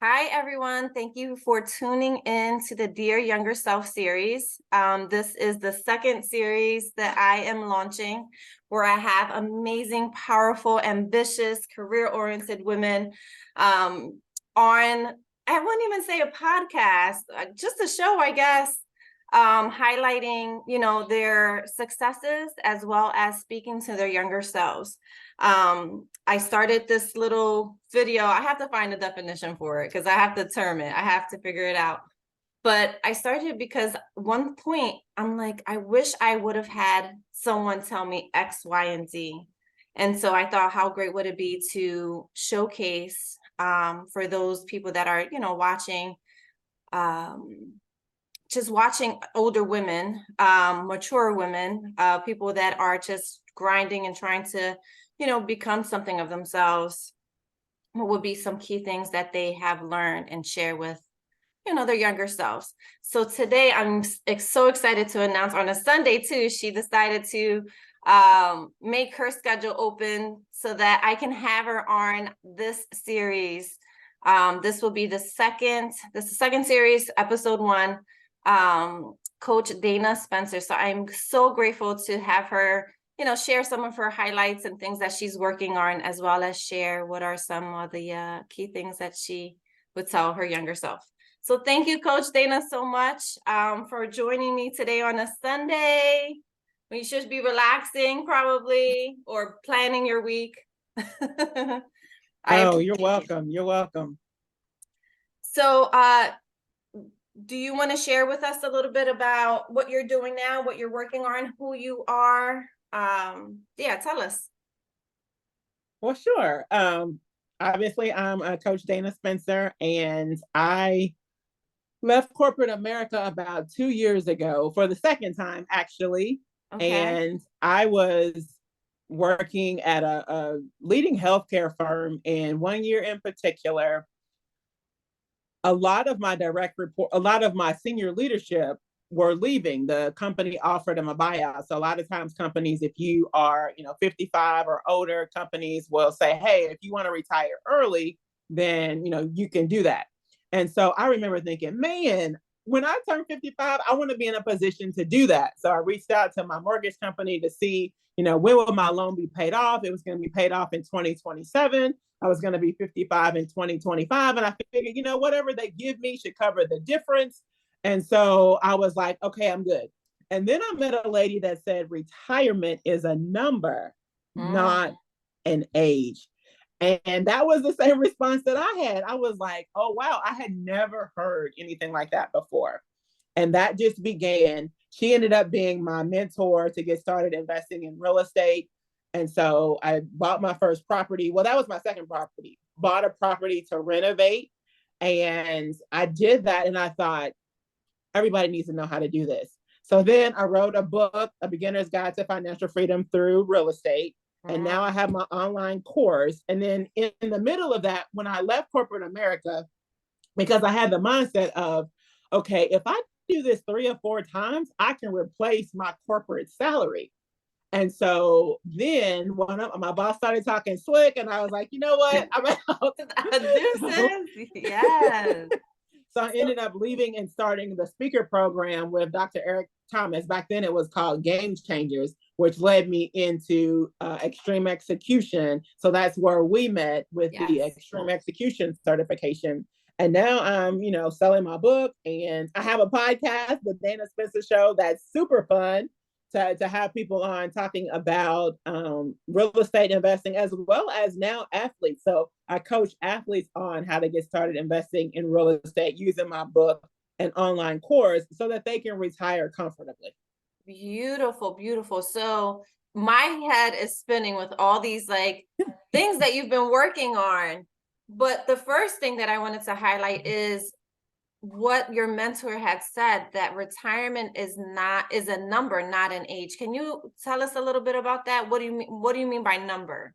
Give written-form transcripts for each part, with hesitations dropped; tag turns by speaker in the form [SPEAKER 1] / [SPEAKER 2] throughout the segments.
[SPEAKER 1] Hi, everyone. Thank you for tuning in to the Dear Younger Self series. This is the second series that I am launching where I have amazing, powerful, ambitious, career-oriented women on, I wouldn't even say a podcast, just a show, I guess, highlighting, their successes as well as speaking to their younger selves. I started this little video. I have to find a definition for it because I have to term it. I have to figure it out. But I started because one point I'm like, I wish I would have had someone tell me X, Y, and Z. And so I thought, how great would it be to showcase for those people that are, watching, just watching older women, mature women, people that are just grinding and trying to become something of themselves. What would be some key things that they have learned and share with, their younger selves. So today I'm so excited to announce on a Sunday too, she decided to make her schedule open so that I can have her on this series. This will be the second series, episode 1, Coach Dana Spencer. So I'm so grateful to have her share some of her highlights and things that she's working on, as well as share what are some of the key things that she would tell her younger self. So thank you, Coach Dana, so much for joining me today on a Sunday. You should be relaxing probably or planning your week.
[SPEAKER 2] You're welcome. You're welcome.
[SPEAKER 1] So do you want to share with us a little bit about what you're doing now, what you're working on, who you are? Tell us.
[SPEAKER 2] Well, sure. Obviously, I'm Coach Dana Spencer, and I left corporate America about 2 years ago for the second time, actually.
[SPEAKER 1] Okay.
[SPEAKER 2] And I was working at a leading healthcare firm, and 1 year in particular, a lot of my senior leadership were leaving. The company offered them a buyout. So a lot of times companies, if you are, 55 or older, companies will say, hey, if you want to retire early, then, you can do that. And so I remember thinking, man, when I turn 55, I want to be in a position to do that. So I reached out to my mortgage company to see, when will my loan be paid off? It was going to be paid off in 2027. I was going to be 55 in 2025. And I figured, whatever they give me should cover the difference. And so I was like, okay, I'm good. And then I met a lady that said retirement is a number, not an age. And that was the same response that I had. I was like, oh, wow, I had never heard anything like that before. And that just began. She ended up being my mentor to get started investing in real estate. And so I bought my first property. Well, that was my second property. Bought a property to renovate. And I did that. And I thought, everybody needs to know how to do this. So then I wrote a book, A Beginner's Guide to Financial Freedom Through Real Estate. And now I have my online course. And then in the middle of that, when I left corporate America, because I had the mindset of, okay, if I do this 3 or 4 times, I can replace my corporate salary. And so then my boss started talking slick, and I was like, you know what? I'm out.
[SPEAKER 1] Yes.
[SPEAKER 2] So I ended up leaving and starting the speaker program with Dr. Eric Thomas. Back then it was called Game Changers, which led me into extreme execution. So that's where we met with the extreme execution certification. And now I'm, selling my book, and I have a podcast, The Dana Spencer Show, that's super fun to have people on talking about real estate investing, as well as now athletes. So I coach athletes on how to get started investing in real estate using my book and online course so that they can retire comfortably.
[SPEAKER 1] Beautiful, beautiful. So my head is spinning with all these things that you've been working on. But the first thing that I wanted to highlight is what your mentor had said, that retirement is a number, not an age. Can you tell us a little bit about that? What do you mean by number?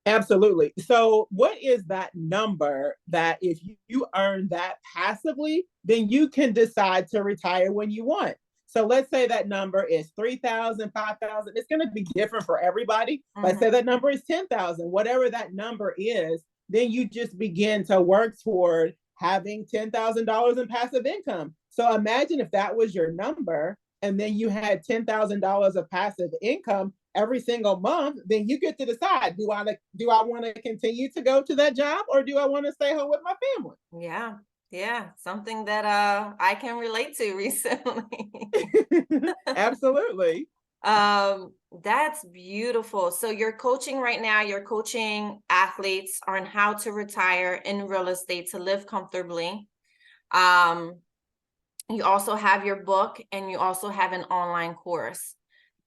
[SPEAKER 2] Absolutely. So what is that number that if you earn that passively, then you can decide to retire when you want? So let's say that number is 3,000, 5,000. It's going to be different for everybody. Let's say that number is 10,000. Whatever that number is, then you just begin to work toward having $10,000 in passive income. So imagine if that was your number, and then you had $10,000 of passive income every single month, then you get to decide, do I want to continue to go to that job, or do I want to stay home with my family?
[SPEAKER 1] Yeah. Yeah. Something that I can relate to recently.
[SPEAKER 2] Absolutely.
[SPEAKER 1] That's beautiful. So you're coaching right now, you're coaching athletes on how to retire in real estate to live comfortably. Um, you also have your book and you also have an online course.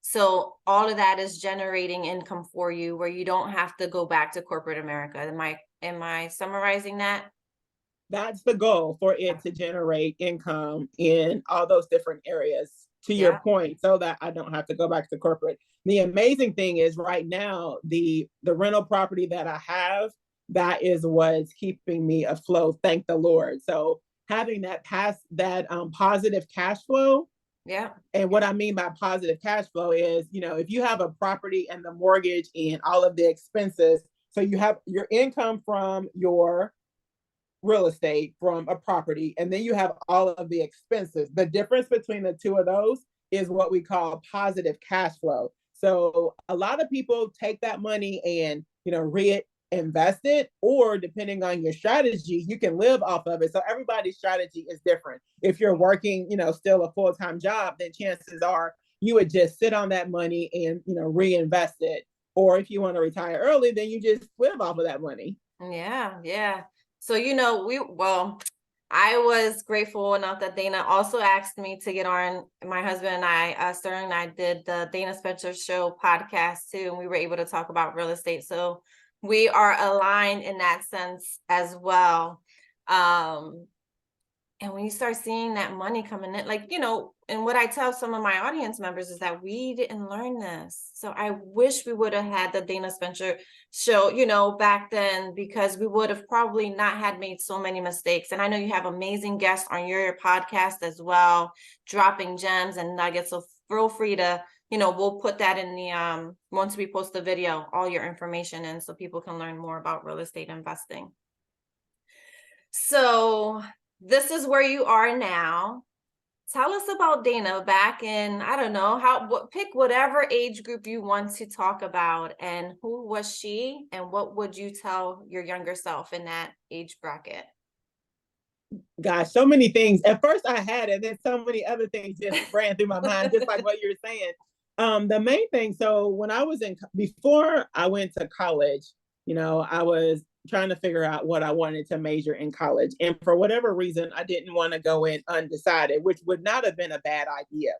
[SPEAKER 1] So all of that is generating income for you where you don't have to go back to corporate America. Am I summarizing that?
[SPEAKER 2] That's the goal, for it to generate income in all those different areas, to your
[SPEAKER 1] Yeah.
[SPEAKER 2] point, so that I don't have to go back to corporate. The amazing thing is right now, the rental property that I have, that is what's keeping me afloat, thank the Lord. So having that positive cash flow.
[SPEAKER 1] Yeah.
[SPEAKER 2] And what I mean by positive cash flow is, if you have a property and the mortgage and all of the expenses, so you have your income from your real estate, from a property, and then you have all of the expenses. The difference between the two of those is what we call positive cash flow. So a lot of people take that money and reinvest it, or depending on your strategy, you can live off of it. So everybody's strategy is different. If you're working, still a full-time job, then chances are you would just sit on that money and reinvest it. Or if you want to retire early, then you just live off of that money.
[SPEAKER 1] Yeah, yeah. So, I was grateful enough that Dana also asked me to get on. My husband and I, Sterling and I, did the Dana Spencer Show podcast too, and we were able to talk about real estate. So we are aligned in that sense as well. Um, and when you start seeing that money coming in, and what I tell some of my audience members is that we didn't learn this. So I wish we would have had the Dana Spencer show, back then, because we would have probably not had made so many mistakes. And I know you have amazing guests on your podcast as well, dropping gems and nuggets. So feel free to, we'll put that in the, once we post the video, all your information in so people can learn more about real estate investing. So this is where you are now. Tell us about Dana back in, I don't know, pick whatever age group you want to talk about, and who was she, and what would you tell your younger self in that age bracket?
[SPEAKER 2] Gosh, so many things. At first I had it, then so many other things just ran through my mind, just like what you're saying. The main thing, so when I was before I went to college, I was trying to figure out what I wanted to major in college. And for whatever reason, I didn't want to go in undecided, which would not have been a bad idea.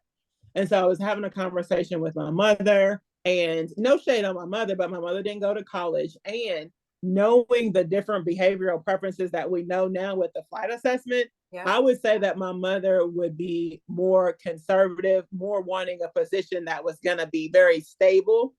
[SPEAKER 2] And so I was having a conversation with my mother, and no shade on my mother, but my mother didn't go to college. And knowing the different behavioral preferences that we know now with the flight assessment,
[SPEAKER 1] Yeah.
[SPEAKER 2] I would say that my mother would be more conservative, more wanting a position that was going to be very stable.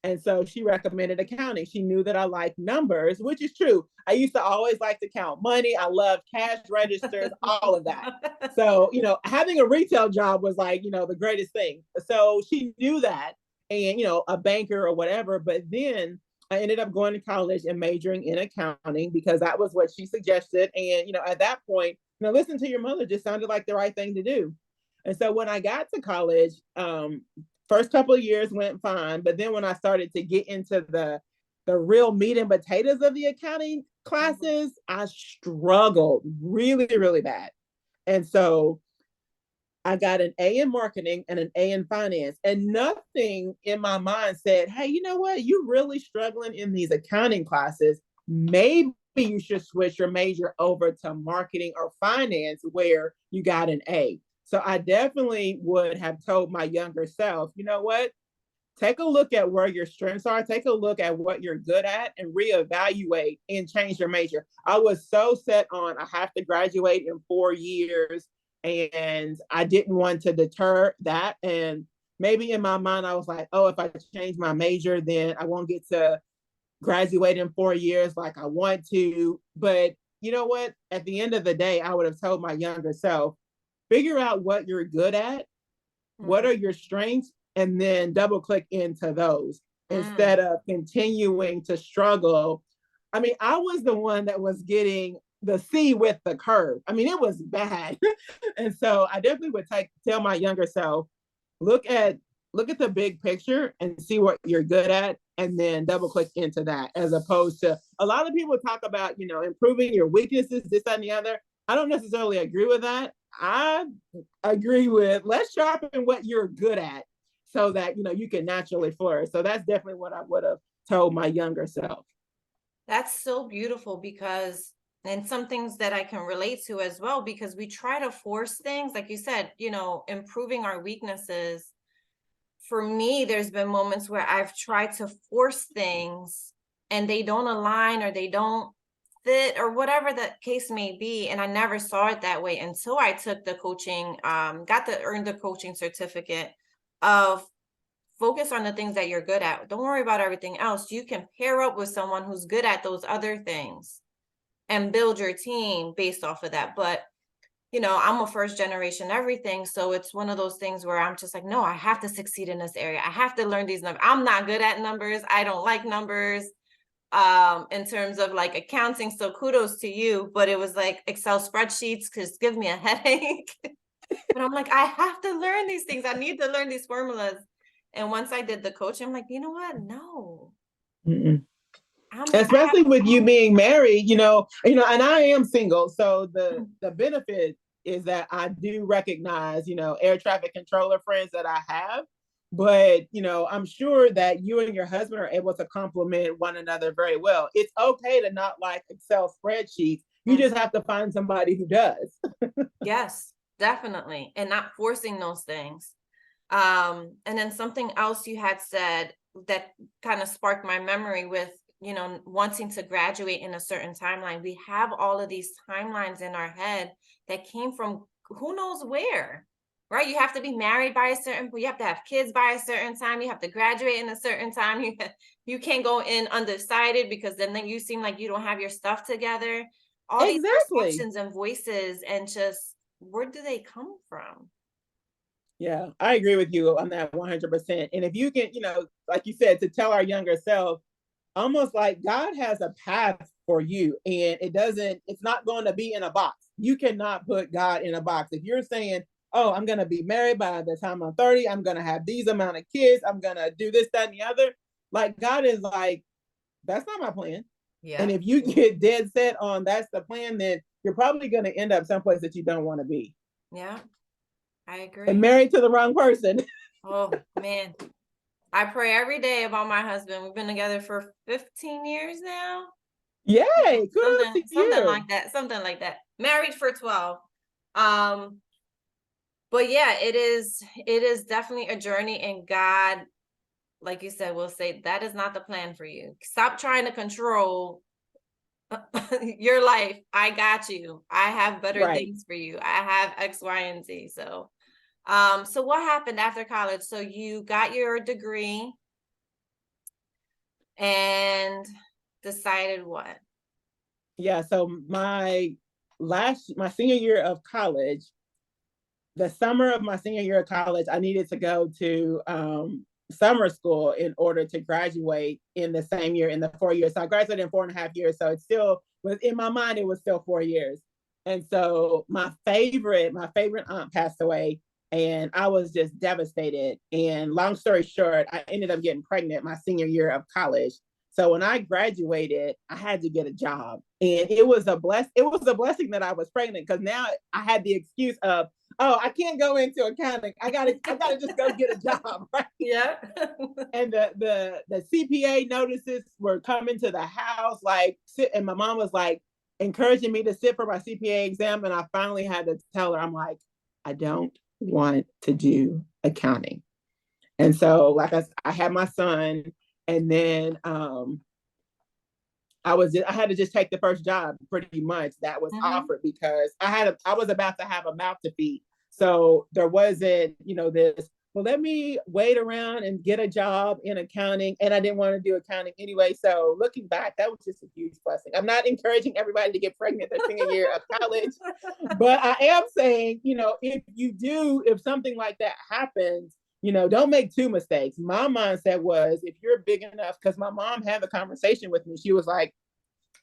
[SPEAKER 2] And so she recommended accounting. She knew that I liked numbers, which is true. I used to always like to count money. I love cash registers, all of that. So, having a retail job was like, the greatest thing. So she knew that, and, a banker or whatever. But then I ended up going to college and majoring in accounting because that was what she suggested. And, at that point, listen to your mother just sounded like the right thing to do. And so when I got to college, first couple of years went fine, but then when I started to get into the real meat and potatoes of the accounting classes, I struggled really, really bad. And so I got an A in marketing and an A in finance, and nothing in my mind said, hey, you know what? You're really struggling in these accounting classes. Maybe you should switch your major over to marketing or finance where you got an A. So I definitely would have told my younger self, you know what? Take a look at where your strengths are, take a look at what you're good at, and reevaluate and change your major. I was so set on I have to graduate in 4 years, and I didn't want to deter that. And maybe in my mind, I was like, oh, if I change my major, then I won't get to graduate in 4 years like I want to. But you know what? At the end of the day, I would have told my younger self, figure out what you're good at, what are your strengths, and then double click into those instead of continuing to struggle I mean, I was the one that was getting the C with the curve. I mean, it was bad. And so I definitely would tell my younger self, look at look at the big picture and see what you're good at, and then double click into that, as opposed to a lot of people talk about, improving your weaknesses, this, that, and the other. I don't necessarily agree with that. I agree with, let's sharpen what you're good at so that you can naturally flourish. So that's definitely what I would have told my younger self.
[SPEAKER 1] That's so beautiful because, and some things that I can relate to as well, because we try to force things, like you said, improving our weaknesses. For me, there's been moments where I've tried to force things and they don't align or they don't fit or whatever the case may be. And I never saw it that way until I took the coaching, earned the coaching certificate of focus on the things that you're good at. Don't worry about everything else. You can pair up with someone who's good at those other things and build your team based off of that. But I'm a first generation everything. So it's one of those things where I'm just like, no, I have to succeed in this area. I have to learn these numbers. I'm not good at numbers. I don't like numbers in terms of like accounting. So kudos to you. But it was like Excel spreadsheets because give me a headache. But I'm like, I have to learn these things. I need to learn these formulas. And once I did the coaching, I'm like, you know what? No.
[SPEAKER 2] Mm-mm.
[SPEAKER 1] I
[SPEAKER 2] Especially with you being married, and I am single, so
[SPEAKER 1] have,
[SPEAKER 2] the benefit is that I do recognize, air traffic controller friends that I have, but I'm sure that you and your husband are able to complement one another very well. It's okay to not like Excel spreadsheets. You just have to find somebody who does.
[SPEAKER 1] yes, definitely. And not forcing those things. And then something else you had said that kind of sparked my memory with, wanting to graduate in a certain timeline. We have all of these timelines in our head that came from who knows where, right? You have to be married by a certain point, you have to have kids by a certain time, you have to graduate in a certain time. You can't go in undecided because then you seem like you don't have your stuff together. All these
[SPEAKER 2] Exactly.
[SPEAKER 1] perceptions and voices, and just where do they come from?
[SPEAKER 2] Yeah, I agree with you on that 100%. And if you can, like you said, to tell our younger self, almost like God has a path for you, and it's not going to be in a box. You cannot put God in a box. If you're saying, oh, I'm going to be married by the time I'm 30, I'm going to have these amount of kids, I'm going to do this, that, and the other, like God is like, that's not my plan. And
[SPEAKER 1] Yeah.
[SPEAKER 2] if you get dead set on that's the plan, then you're probably going to end up someplace that you don't want to be.
[SPEAKER 1] Yeah, I
[SPEAKER 2] And
[SPEAKER 1] agree.
[SPEAKER 2] married to the wrong person.
[SPEAKER 1] Oh man, I pray every day about my husband. We've been together for 15 years now. Yeah,
[SPEAKER 2] Yay, kudos
[SPEAKER 1] something
[SPEAKER 2] to
[SPEAKER 1] something
[SPEAKER 2] you.
[SPEAKER 1] like that. Something like that. Married for 12. Um, but yeah, it is definitely a journey, and God, like you said, will say that is not the plan for you. Stop trying to control your life. I got you. I have better
[SPEAKER 2] Right.
[SPEAKER 1] things for you. I have X, Y, and Z. So what happened after college? So you got your degree and decided what?
[SPEAKER 2] Yeah. So my senior year of college, the summer of my senior year of college, I needed to go to summer school in order to graduate in the same year, in the 4 years. So I graduated in 4.5 years. So it still was in my mind, it was still 4 years. And so my favorite aunt passed away, and I was just devastated. And long story short, I ended up getting pregnant my senior year of college. So when I graduated, I had to get a job, and it was a blessing that I was pregnant, because now I had the excuse of, oh, I can't go into accounting. I gotta just go get a job, right?
[SPEAKER 1] Yeah.
[SPEAKER 2] And the CPA notices were coming to the house, and my mom was like encouraging me to sit for my CPA exam, and I finally had to tell her, I'm like, I don't want to do accounting. And so, like I had my son, and then I had to just take the first job pretty much that was
[SPEAKER 1] Hmm.
[SPEAKER 2] offered, because I was about to have a mouth to feed. So there wasn't, this, well, let me wait around and get a job in accounting. And I didn't want to do accounting anyway. So looking back, that was just a huge blessing. I'm not encouraging everybody to get pregnant their senior year of college, but I am saying, if something like that happens, don't make two mistakes. My mindset was, if you're big enough, because my mom had the conversation with me, she was like,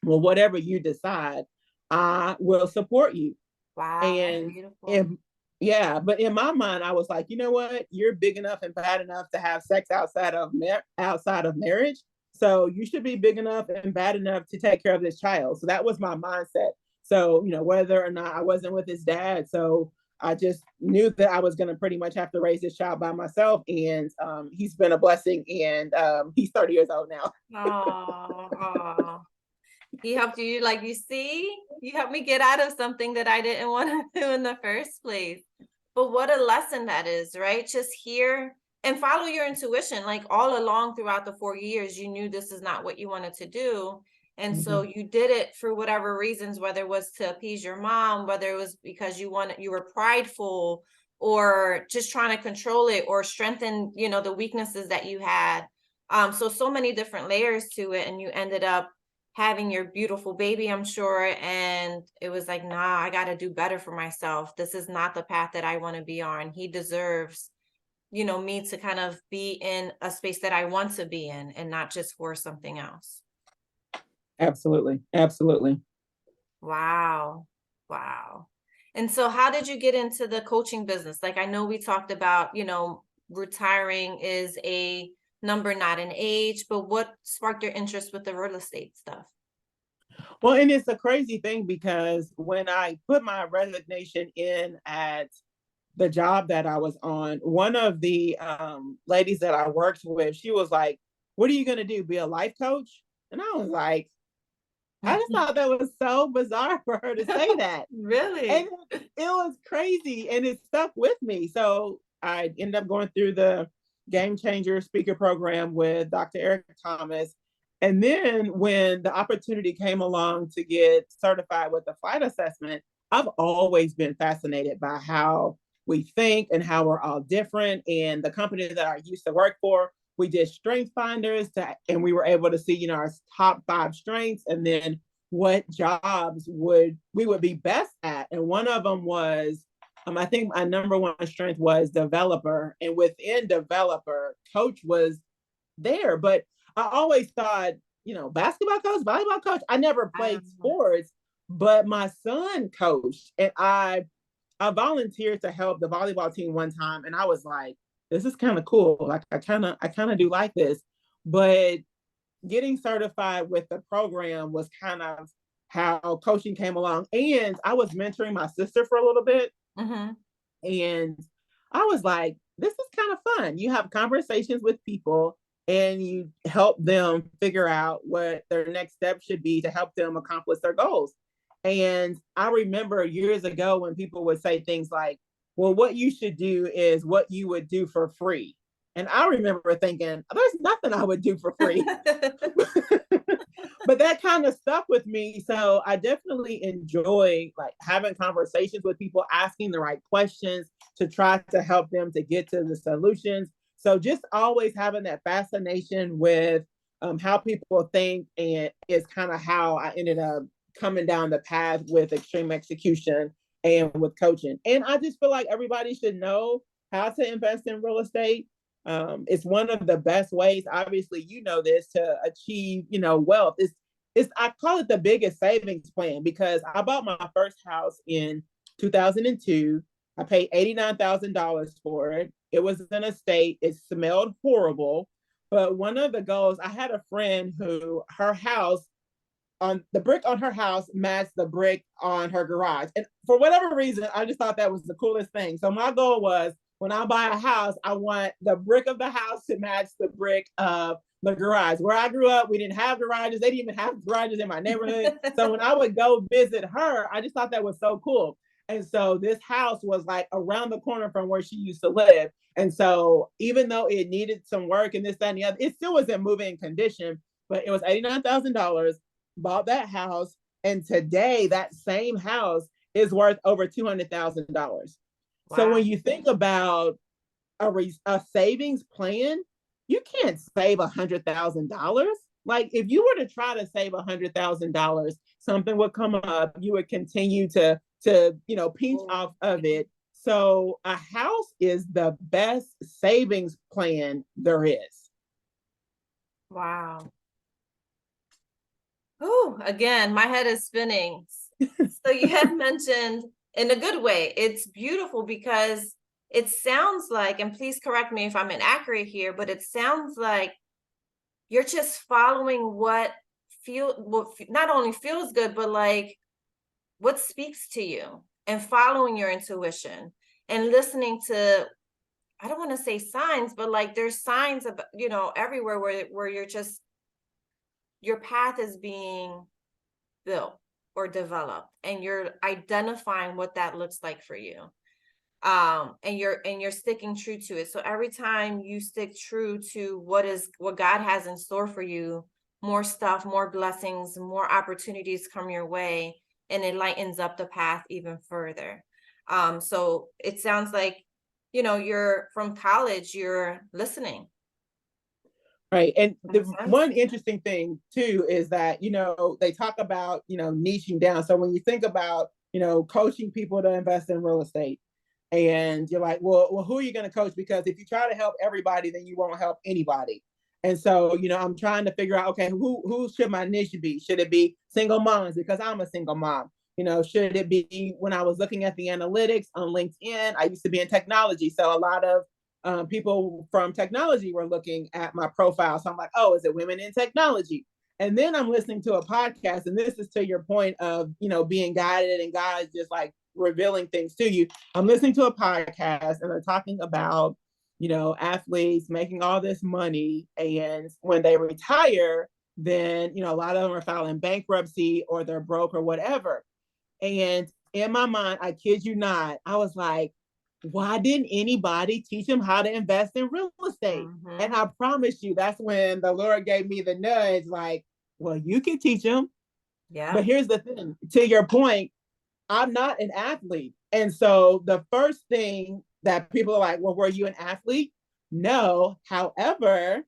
[SPEAKER 2] well, whatever you decide, I will support you.
[SPEAKER 1] Wow, that's
[SPEAKER 2] And if
[SPEAKER 1] beautiful.
[SPEAKER 2] yeah, but in my mind, I was like, you know what? You're big enough and bad enough to have sex outside of marriage. So you should be big enough and bad enough to take care of this child. So that was my mindset. So, whether or not I wasn't with his dad, so I just knew that I was going to pretty much have to raise this child by myself. And he's been a blessing. And he's 30 years old now.
[SPEAKER 1] Oh, oh. He helped you, like, you see, you helped me get out of something that I didn't want to do in the first place. But what a lesson that is, right? Just hear and follow your intuition. Like all along throughout the 4 years, you knew this is not what you wanted to do. And so
[SPEAKER 2] Mm-hmm.
[SPEAKER 1] you did it for whatever reasons, whether it was to appease your mom, whether it was because you were prideful or just trying to control it or strengthen, the weaknesses that you had. So many different layers to it. And you ended up having your beautiful baby, I'm sure. And it was like, nah, I got to do better for myself. This is not the path that I want to be on. He deserves, me to kind of be in a space that I want to be in and not just for something else.
[SPEAKER 2] Absolutely. Absolutely.
[SPEAKER 1] Wow. Wow. And so how did you get into the coaching business? Like I know we talked about, retiring is a number, not an age, but what sparked your interest with the real estate stuff?
[SPEAKER 2] Well, and it's a crazy thing because when I put my resignation in at the job that I was on, one of the ladies that I worked with, she was like, "What are you going to do? Be a life coach?" And I was like, I just thought that was so bizarre for her to say that. And
[SPEAKER 1] Really?
[SPEAKER 2] it was crazy and it stuck with me. So I ended up going through the Game Changer speaker program with Dr. Eric Thomas. And then when the opportunity came along to get certified with the flight assessment, I've always been fascinated by how we think and how we're all different. And the company that I used to work for, we did strength finders and we were able to see, our top 5 strengths and then what jobs we would be best at. And one of them was, I think my number one strength was developer. And within developer, coach was there. But I always thought, basketball coach, volleyball coach. I never played sports, but my son coached, and I volunteered to help the volleyball team one time, and I was like, this is kind of cool. Like I kind of do like this, but getting certified with the program was kind of how coaching came along. And I was mentoring my sister for a little bit.
[SPEAKER 1] Mm-hmm.
[SPEAKER 2] And I was like, this is kind of fun. You have conversations with people and you help them figure out what their next step should be to help them accomplish their goals. And I remember years ago when people would say things like, well, what you should do is what you would do for free. And I remember thinking, there's nothing I would do for free. But that kind of stuck with me. So I definitely enjoy like having conversations with people, asking the right questions to try to help them to get to the solutions. So just always having that fascination with how people think, and is kind of how I ended up coming down the path with extreme execution and with coaching. And I just feel like everybody should know how to invest in real estate. It's one of the best ways, obviously, this, to achieve, wealth. It's I call it the biggest savings plan because I bought my first house in 2002. I paid $89,000 for it. It was an estate. It smelled horrible. But one of the goals, I had a friend who her house on the brick on her house matched the brick on her garage. And for whatever reason, I just thought that was the coolest thing. So my goal was when I buy a house, I want the brick of the house to match the brick of the garage. Where I grew up, we didn't have garages. They didn't even have garages in my neighborhood. So when I would go visit her, I just thought that was so cool. And so this house was like around the corner from where she used to live. And so even though it needed some work and this, that, and the other, it still was in moving condition, but it was $89,000, bought that house. And today that same house is worth over $200,000. So
[SPEAKER 1] Wow.
[SPEAKER 2] when you think about a savings plan, you can't save $100,000. Like if you were to try to save $100,000, something would come up. You would continue to pinch off of it. So a house is the best savings plan there is.
[SPEAKER 1] Wow. Oh, again, my head is spinning. So you had mentioned in a good way, it's beautiful because it sounds like, and please correct me if I'm inaccurate here, but it sounds like you're just following not only feels good, but like what speaks to you, and following your intuition and listening to, I don't want to say signs, but like there's signs of, everywhere where you're just, your path is being built or developed, and you're identifying what that looks like for you. And you're sticking true to it. So every time you stick true to what God has in store for you, more stuff, more blessings, more opportunities come your way, and it lightens up the path even further. So it sounds like, you're from college, you're listening.
[SPEAKER 2] Right. And
[SPEAKER 1] In
[SPEAKER 2] the
[SPEAKER 1] a sense.
[SPEAKER 2] one interesting thing too is that, they talk about, niching down. So when you think about, coaching people to invest in real estate, and you're like, well, who are you going to coach? Because if you try to help everybody, then you won't help anybody. And so, I'm trying to figure out, okay, who should my niche be? Should it be single moms because I'm a single mom? Should it be, when I was looking at the analytics on LinkedIn, I used to be in technology. So a lot of people from technology were looking at my profile. So I'm like, oh, is it women in technology? And then I'm listening to a podcast, and this is to your point of, being guided and God is just like revealing things to you. I'm listening to a podcast and they're talking about, athletes making all this money. And when they retire, then, a lot of them are filing bankruptcy or they're broke or whatever. And in my mind, I kid you not, I was like, why didn't anybody teach them how to invest in real estate? And
[SPEAKER 1] Mm-hmm.
[SPEAKER 2] I promise you, that's when the Lord gave me the nudge, like, well, you can teach them.
[SPEAKER 1] Yeah.
[SPEAKER 2] But here's the thing, to your point, I'm not an athlete. And so the first thing that people are like, well, were you an athlete? No. However,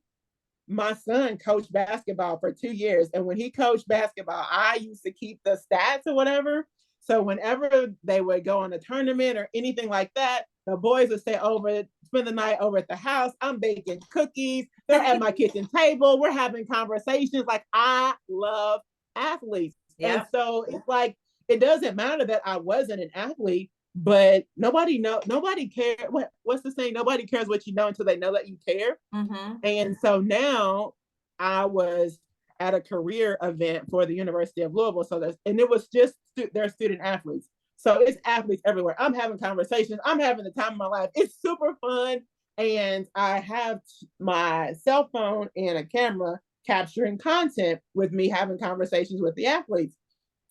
[SPEAKER 2] my son coached basketball for 2 years. And when he coached basketball, I used to keep the stats or whatever. So whenever they would go on a tournament or anything like that, the boys would stay over, spend the night over at the house. I'm baking cookies. They're at my kitchen table. We're having conversations. Like, I love athletes. And
[SPEAKER 1] Yeah.
[SPEAKER 2] so it's like, it doesn't matter that I wasn't an athlete, but nobody cares. What's the saying? Nobody cares what you know until they know that you care.
[SPEAKER 1] Mm-hmm.
[SPEAKER 2] And so now I was at a career event for the University of Louisville. And it was just their student athletes. So it's athletes everywhere. I'm having conversations. I'm having the time of my life. It's super fun. And I have my cell phone and a camera capturing content with me having conversations with the athletes.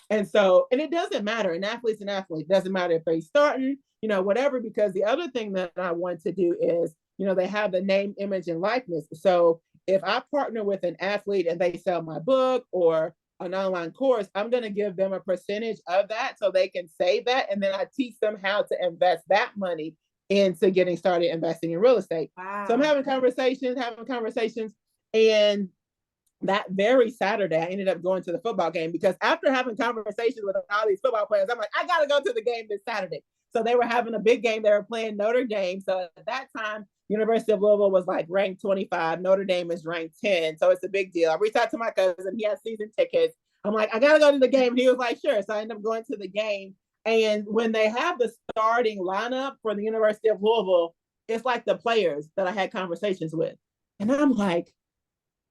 [SPEAKER 2] And so, and it doesn't matter. An athlete's an athlete. It doesn't matter if they're starting, whatever, because the other thing that I want to do is, they have the name, image, and likeness. So if I partner with an athlete and they sell my book or an online course, I'm going to give them a percentage of that so they can save that. And then I teach them how to invest that money into getting started investing in real estate. So I'm
[SPEAKER 1] Wow.
[SPEAKER 2] having conversations. And that very Saturday, I ended up going to the football game because after having conversations with all these football players, I'm like, I got to go to the game this Saturday. So they were having a big game. They were playing Notre Dame. So at that time, University of Louisville was like ranked 25. Notre Dame is ranked 10. So it's a big deal. I reached out to my cousin. He has season tickets. I'm like, I got to go to the game. And he was like, sure. So I ended up going to the game. And when they have the starting lineup for the University of Louisville, it's like the players that I had conversations with. And I'm like,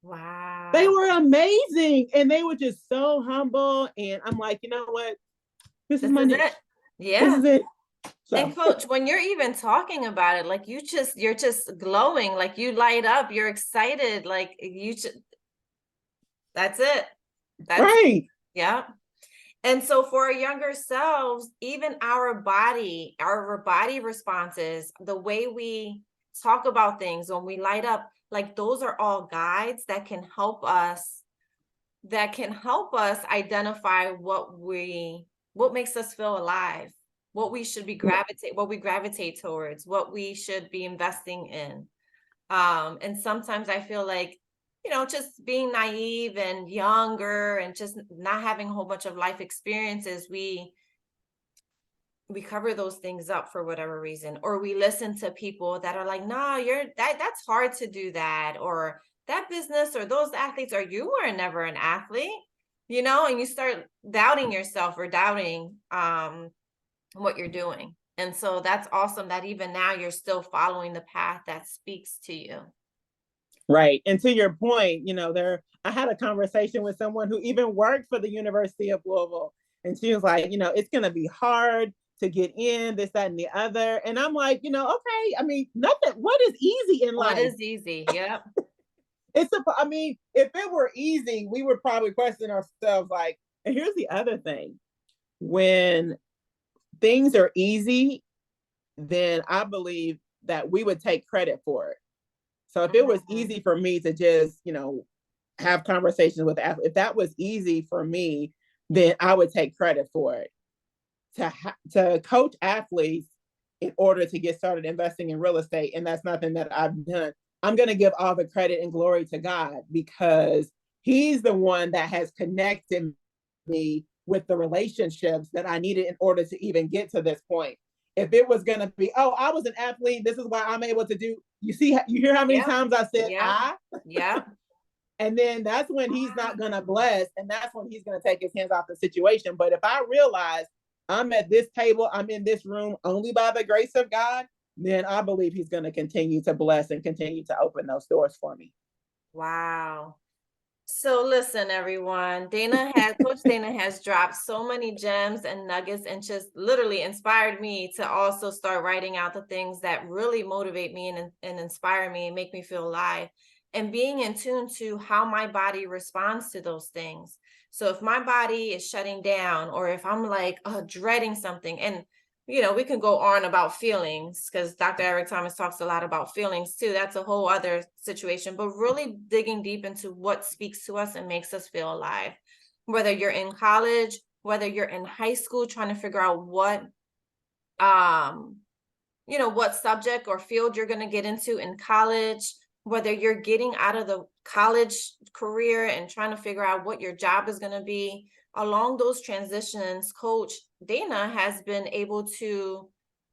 [SPEAKER 2] they
[SPEAKER 1] Wow.
[SPEAKER 2] were amazing and they were just so humble. And I'm like, you know what? This is
[SPEAKER 1] This
[SPEAKER 2] my
[SPEAKER 1] is it.
[SPEAKER 2] niche. This
[SPEAKER 1] Yeah.
[SPEAKER 2] is it. So
[SPEAKER 1] And coach, when you're even talking about it, like you're just glowing, like you light up, you're excited, like that's it. That's
[SPEAKER 2] right.
[SPEAKER 1] yeah. And so for our younger selves, even our body responses, the way we talk about things when we light up, like those are all guides that can help us identify what makes us feel alive, what we gravitate towards, what we should be investing in. And sometimes I feel like, just being naive and younger and just not having a whole bunch of life experiences, we cover those things up for whatever reason, or we listen to people that are like, no, that's hard to do that, or that business, or those athletes, or you were never an athlete. and you start doubting yourself or doubting what you're doing. And so that's awesome that even now you're still following the path that speaks to you.
[SPEAKER 2] Right. And to your point, I had a conversation with someone who even worked for the University of Louisville. And she was like, it's going to be hard to get in, this, that, and the other. And I'm like, okay, I mean, nothing, what is easy in
[SPEAKER 1] What
[SPEAKER 2] life?
[SPEAKER 1] is easy? Yep.
[SPEAKER 2] I mean, if it were easy, we would probably question ourselves like, and here's the other thing. When things are easy, then I believe that we would take credit for it. So if it was easy for me to just, have conversations with athletes, if that was easy for me, then I would take credit for it. To coach athletes in order to get started investing in real estate, and that's nothing that I've done, I'm going to give all the credit and glory to God, because he's the one that has connected me with the relationships that I needed in order to even get to this point. If it was going to be, oh, I was an athlete, this is why I'm able to do, you hear how many times I said
[SPEAKER 1] Yeah.
[SPEAKER 2] and then that's when he's not going to bless, and that's when he's going to take his hands off the situation. But if I realize I'm at this table, I'm in this room only by the grace of God, then I believe he's going to continue to bless and continue to open those doors for me.
[SPEAKER 1] Wow. So listen, everyone, Coach Dana has dropped so many gems and nuggets and just literally inspired me to also start writing out the things that really motivate me and inspire me and make me feel alive, and being in tune to how my body responds to those things. So if my body is shutting down, or if I'm like dreading something, and we can go on about feelings, because Dr. Eric Thomas talks a lot about feelings too. That's a whole other situation, but really digging deep into what speaks to us and makes us feel alive. Whether you're in college, whether you're in high school, trying to figure out what subject or field you're going to get into in college, whether you're getting out of the college career and trying to figure out what your job is going to be. Along those transitions, Coach Dana has been able to,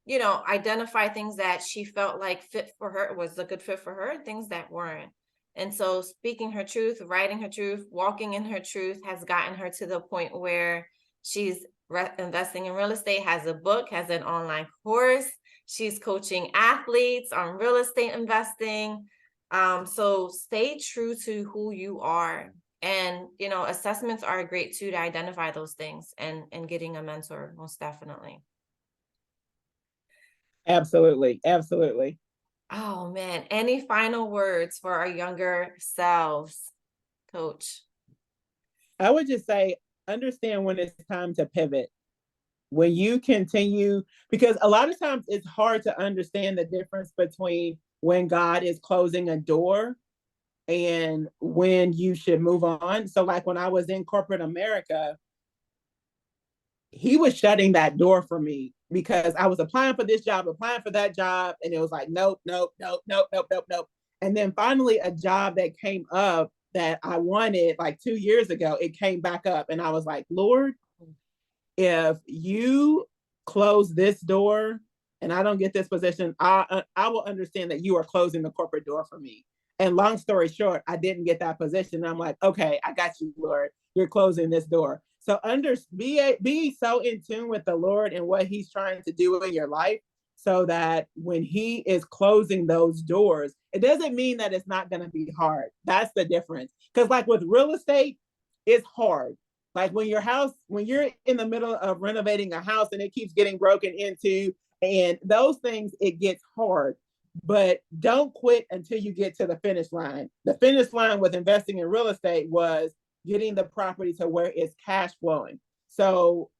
[SPEAKER 1] identify things that she felt like fit for her, was a good fit for her, and things that weren't. And so speaking her truth, writing her truth, walking in her truth has gotten her to the point where she's investing in real estate, has a book, has an online course. She's coaching athletes on real estate investing. So stay true to who you are. And, assessments are a great tool to identify those things, and getting a mentor, most definitely.
[SPEAKER 2] Absolutely. Absolutely.
[SPEAKER 1] Oh man. Any final words for our younger selves, Coach?
[SPEAKER 2] I would just say, understand when it's time to pivot. When you continue, because a lot of times it's hard to understand the difference between when God is closing a door and when you should move on. So like when I was in corporate America, he was shutting that door for me because I was applying for this job, applying for that job, and it was like, nope, nope, nope, nope, nope, nope, nope. And then finally a job that came up that I wanted like 2 years ago, it came back up, and I was like, Lord, if you close this door and I don't get this position, I will understand that you are closing the corporate door for me. And long story short, I didn't get that position. I'm like, okay, I got you, Lord. You're closing this door. So be so in tune with the Lord and what he's trying to do in your life, so that when he is closing those doors, it doesn't mean that it's not going to be hard. That's the difference. Because like with real estate, it's hard. Like when you're in the middle of renovating a house and it keeps getting broken into and those things, it gets hard. But don't quit until you get to the finish line. The finish line with investing in real estate was getting the property to where it's cash flowing. So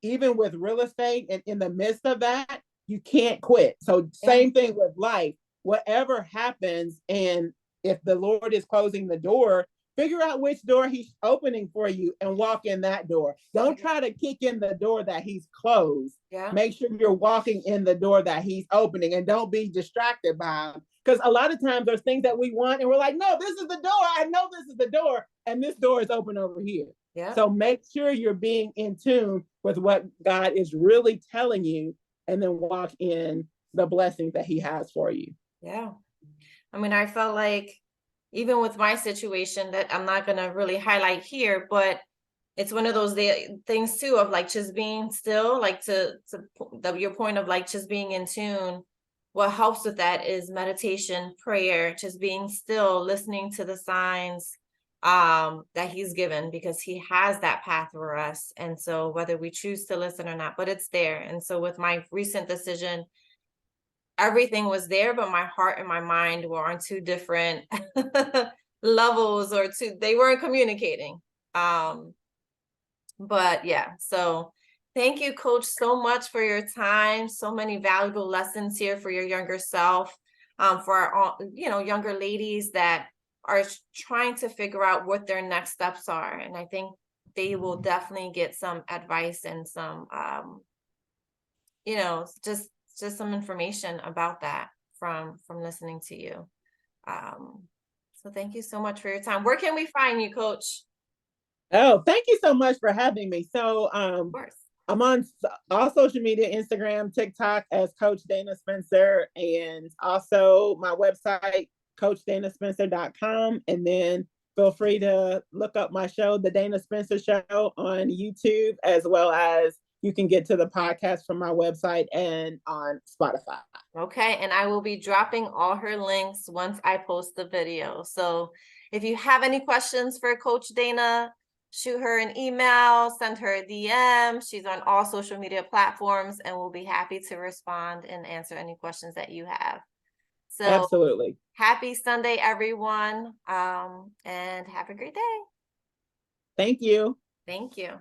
[SPEAKER 2] even with real estate and in the midst of that, you can't quit. So same thing with life. Whatever happens, and if the Lord is closing the door, figure out which door he's opening for you and walk in that door. Don't try to kick in the door that he's closed.
[SPEAKER 1] Yeah.
[SPEAKER 2] Make sure you're walking in the door that he's opening, and don't be distracted by him. Because a lot of times there's things that we want and we're like, no, this is the door. I know this is the door. And this door is open over here.
[SPEAKER 1] Yeah.
[SPEAKER 2] So make sure you're being in tune with what God is really telling you, and then walk in the blessings that he has for you.
[SPEAKER 1] Yeah. I mean, I felt like even with my situation that I'm not going to really highlight here, but it's one of those things too of like just being still, like your point of like just being in tune. What helps with that is meditation, prayer, just being still, listening to the signs that he's given, because he has that path for us. And so whether we choose to listen or not, but it's there. And so with my recent decision, everything was there, but my heart and my mind were on two different levels, or they weren't communicating. But yeah, so thank you, Coach, so much for your time. So many valuable lessons here for your younger self, for our, younger ladies that are trying to figure out what their next steps are. And I think they will definitely get some advice and some, just some information about that from listening to you. So thank you so much for your time. Where can we find you, Coach?
[SPEAKER 2] Oh, thank you so much for having me. So,
[SPEAKER 1] Of course.
[SPEAKER 2] I'm on all social media, Instagram, TikTok as Coach Dana Spencer, and also my website, CoachDanaSpencer.com. And then feel free to look up my show, The Dana Spencer Show, on YouTube, as well as you can get to the podcast from my website and on Spotify.
[SPEAKER 1] Okay, and I will be dropping all her links once I post the video. So if you have any questions for Coach Dana, shoot her an email, send her a DM. She's on all social media platforms, and we'll be happy to respond and answer any questions that you have. So
[SPEAKER 2] Absolutely.
[SPEAKER 1] happy Sunday, everyone, and have a great day.
[SPEAKER 2] Thank you.
[SPEAKER 1] Thank you.